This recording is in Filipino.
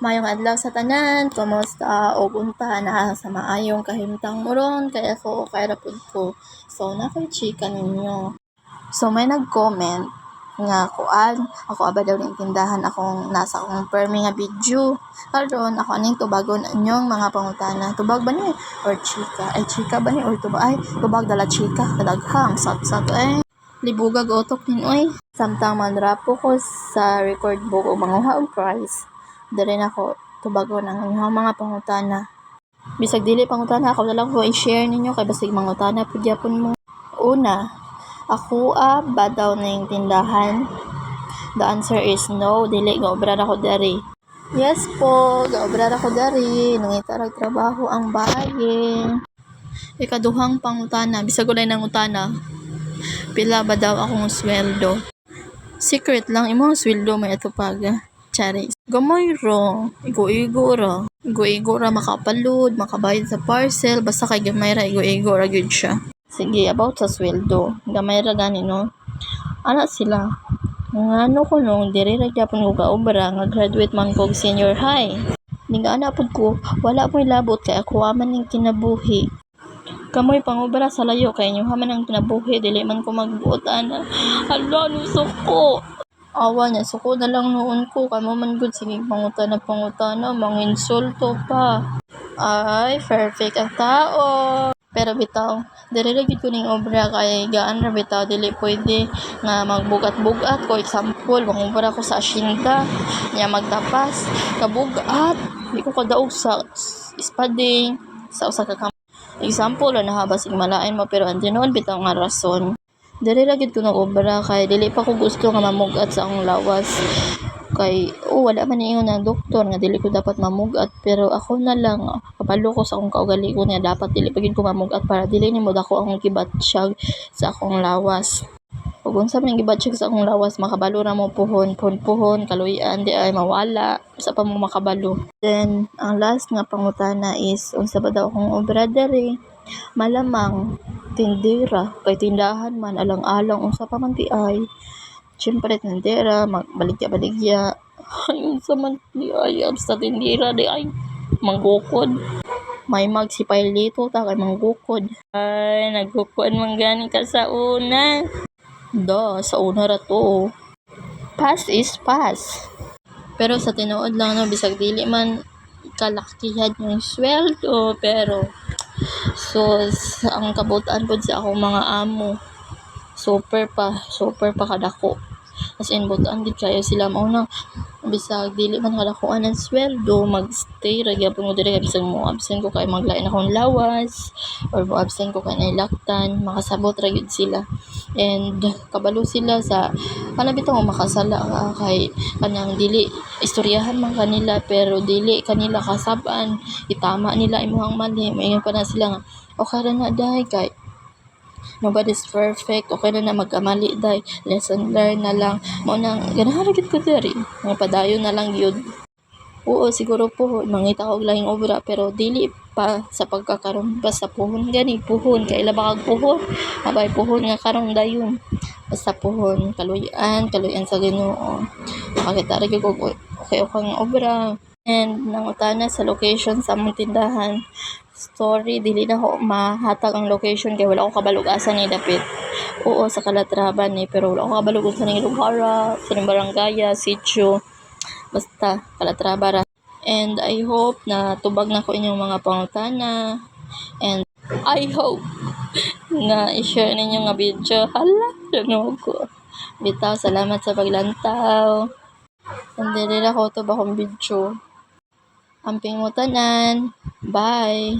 Mayong adlaw sa tanan, kumusta ug unta na sa maayong kahimtang muron kay ako kay rapud ko. So nakoy chika ninyo. So may nag-comment nga kuan, ako aba daw ning tindahan akong nasa akong permi nga video. Karon ako aning tubagon inyong mga pangutana. Tubag ba ni or chika? Ay chika ba ni or tubag? Ay tubag dala chika kadaghang sat ay libugag utok ninoy. Samtang manrapo ko sa record book o manguha og prize. Dere na ko tubagon ang inyong mga pangutana. Bisag dili pangutana ako na lang ko i-share ninyo kay basig mangutana pud gyapon mo. Una, ako ba daw ning tindahan? The answer is no, dili gaobra ako dari. Yes po, gaobra ako dari. Nangita rag trabaho ang baye. Ikaduhang pangutana, bisag ulay nang utana. Pila ba daw akong sweldo? Secret lang imong sweldo may atupag. Charis. Gamay ra. Igo-igo ra makapalud, makabayad sa parcel, basta kay gamay ra igo-igo ra gyud siya. Sige, about sa sweldo. Gamay ra gani no. Ana sila. Ngano ko nung diri ra gyapon ko gaobra nga graduate man ko senior high. Ning ana pud ko, wala ko'y labot kay ako man ning kinabuhi. Kamoy pangobra sa layo kay inyo man ang kinabuhi dili man ko magbuot ana. Hala nusok ko. Awa niya, suko na lang noon ko. Kamo man good, sige pangutana, manginsulto pa. Ay, perfect ang tao. Pero bitaw, dili ra gyud ko ning obra kay gaan ra bitaw dili pwede nga magbugat-bugat ko. Example, mangobra ko sa asyenda, nya magtapas, kabugat. Di ko kadaog sa espading sa usa ka example, nahabas malain mo pero andinoon bitaw nga rason. Dili ra gyud ko nag-obra kay dili pa ko gusto nga mamugat sa akong lawas. Kay wala man niingon ang doktor nga dili ko dapat mamugat pero ako na lang kapalo ko sa akong kaugali ko nga dapat dili pa gyud ko mamugat para dili nimo dako akong gibatsyag sa akong lawas. Ug unsa man gibatsyag sa akong lawas makabalo ra mo puhon kaluyan di ay mawala sa pa mo makabalo. Then ang last nga pangutana is unsa ba daw akong obra diri? Malamang tindera kay tindahan man alang-alang unsa pa man ti ay. Siyempre tindera magbaligya ay unsa man di ay sa tindera di ay manggukod. May magsipay lito ta kay manggukod. Ay nagkukod man gani ka sa una. Sa una ra to. Past is past. Pero sa tinuod lang no bisag dili man kalakihan yung sweldo pero ang kabutan pod sa akong mga amo super pa kadako as in butan gid kayo sila mao na bisag dili man kadakuan ang sweldo magstay ra gyapon mo diri bisag mo absent ko kay maglain akong lawas or mo absent ko kay nailaktan makasabot ra gyud sila and kabalo sila sa bitaw makasala kay kanang dili istoryahan man kanila pero dili kanila kasab-an itama nila imong mali moingon pa na sila nga okay ra na dahi kay nobody's perfect okay na magkamali dahi lesson learn na lang mao nang ganahan gyud ko diri nga padayon na lang gyud. Oo siguro po mangita og lahing obra pero dili pa sa pagkakaroon basta puhon gani puhon kay ila kag puhon abay puhon nga karon dayon basta puhon kaluyan sa Ginoo makita ra gyud ko okay nga obra. And nangutana sa location sa among tindahan. Story, dili na ko mahatag ang location kay wala ko kabalog asa ni dapit. Oo, sa Calatravan pero wala ko kabalog sa ning lugar, sa ning barangay, sitio. Basta Calatrava ra. And I hope na tubag na ko inyong mga pangutana. And I hope na i-share ninyo nga video. Hala, ano ko. Bitaw, salamat sa paglantaw. And dili ra ko to bakong video. Amping mo tanan. Bye.